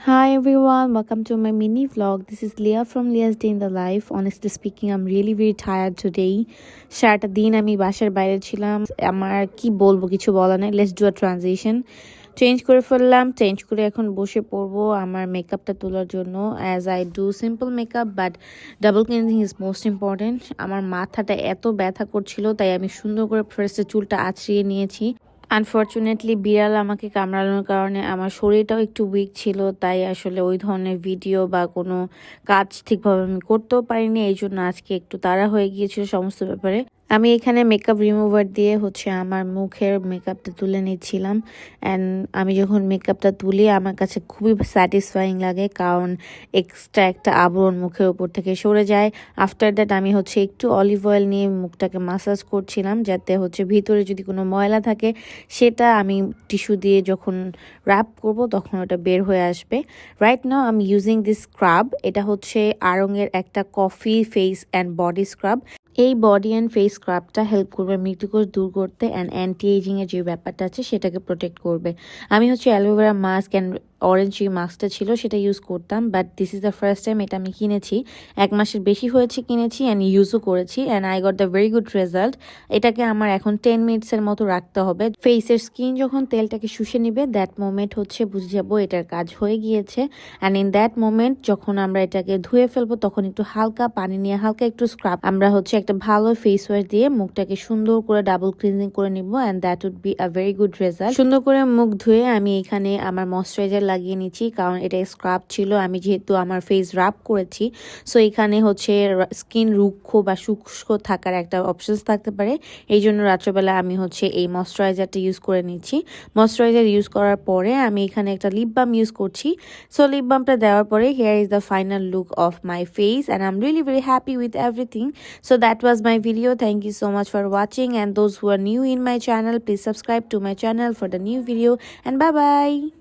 Hi everyone, welcome to my mini vlog. This is Leah from Leah's Day in the Life. Honestly speaking, I'm really very tired today. সারাটা দিন আমি বাসার বাইরে ছিলাম। আমার কি বলবো, কিছু বলা নাই। Let's do a transition. Change করে ফেললাম, চেঞ্জ করে এখন বসে পড়বো আমার মেকআপটা তোলার জন্য। As I do simple makeup but double cleansing is most important. আমার মাথাটা এত ব্যথা করছিল, তাই আমি সুন্দর করে ফার্স্টে চুলটা আঁচড়িয়ে নিয়েছি। আনফর্চুনেটলি বিড়াল আমাকে কামড়ানোর কারণে আমার শরীরটাও একটু উইক ছিল, তাই আসলে ওই ধরনের ভিডিও বা কোনো কাজ ঠিকভাবে আমি করতেও পারিনি। এই জন্য আজকে একটু তাড়া হয়ে গিয়েছিল সমস্ত ব্যাপারে। আমি এখানে মেকআপ রিমুভার দিয়ে আমার মুখের মেকআপটা তুলে নিচ্ছিলাম। অ্যান্ড আমি যখন মেকআপটা তুলি আমার কাছে খুবই স্যাটিসফাইং লাগে, কারণ এক্সট্রা একটা আবরণ মুখের উপর থেকে সরে যায়। আফটার দ্যাট আমি একটু অলিভ অয়েল নিয়ে মুখটাকে মাসাজ করছিলাম, যাতে ভিতরে যদি কোনো ময়লা থাকে সেটা আমি টিস্যু দিয়ে যখন র্যাপ করব তখন ওটা বের হয়ে আসবে। রাইট নাও আমি ইউজিং দিস স্ক্রাব। এটা আড়ংয়ের একটা coffee face and body scrub. এই বডি অ্যান্ড ফেস স্ক্রাবটা হেল্প করবে মৃত্যুকোষ দূর করতে অ্যান্ড অ্যান্টি এজিংয়ের যে ব্যাপারটা আছে সেটাকে প্রোটেক্ট করবে। আমি অ্যালোভেরা মাস্ক অ্যান্ড অরেঞ্জ যে মাস্কটা ছিল সেটা ইউজ করতাম, but this is the first time এটা আমি কিনেছি। 1 মাসের বেশি হয়েছে কিনেছি অ্যান্ড ইউজও করেছি and I got the very good result. এটাকে আমার এখন 10 মিনিটসের মতো রাখতে হবে। ফেসের স্কিন যখন তেলটাকে শুষে নিবে দ্যাট মোমেন্ট বুঝে যাবো এটার কাজ হয়ে গিয়েছে। অ্যান্ড ইন দ্যাট মোমেন্ট যখন আমরা এটাকে ধুয়ে ফেলবো তখন একটু হালকা পানি নিয়ে হালকা একটু স্ক্রাব আমরা একটা ভালো ফেস ওয়াশ দিয়ে মুখটাকে সুন্দর করে ডাবল ক্লিনজিং করে নিব and that would be a very good result. সুন্দর করে মুখ ধুয়ে আমি এখানে আমার ময়শ্চারাইজার লাগিয়ে নিচ্ছি, কারণ এটা স্ক্রাব ছিল। আমি যেহেতু আমার ফেস রাব করেছি, সো এখানে স্কিন রুক্ষ বা শুষ্ক থাকার একটা অপশনস থাকতে পারে। এই জন্য রাত্রেবেলা আমি এই ময়শ্চারাইজারটা ইউজ করে নিচ্ছি। ময়শ্চারাইজার ইউজ করার পরে আমি এখানে একটা লিপ বাম ইউজ করছি। সো লিপ বামটা দেওয়ার পরে here is the final look of my face and I am really very happy with everything. So that was my video. Thank you so much for watching, and those who are new in my channel, please subscribe to my channel for the new video, and bye bye.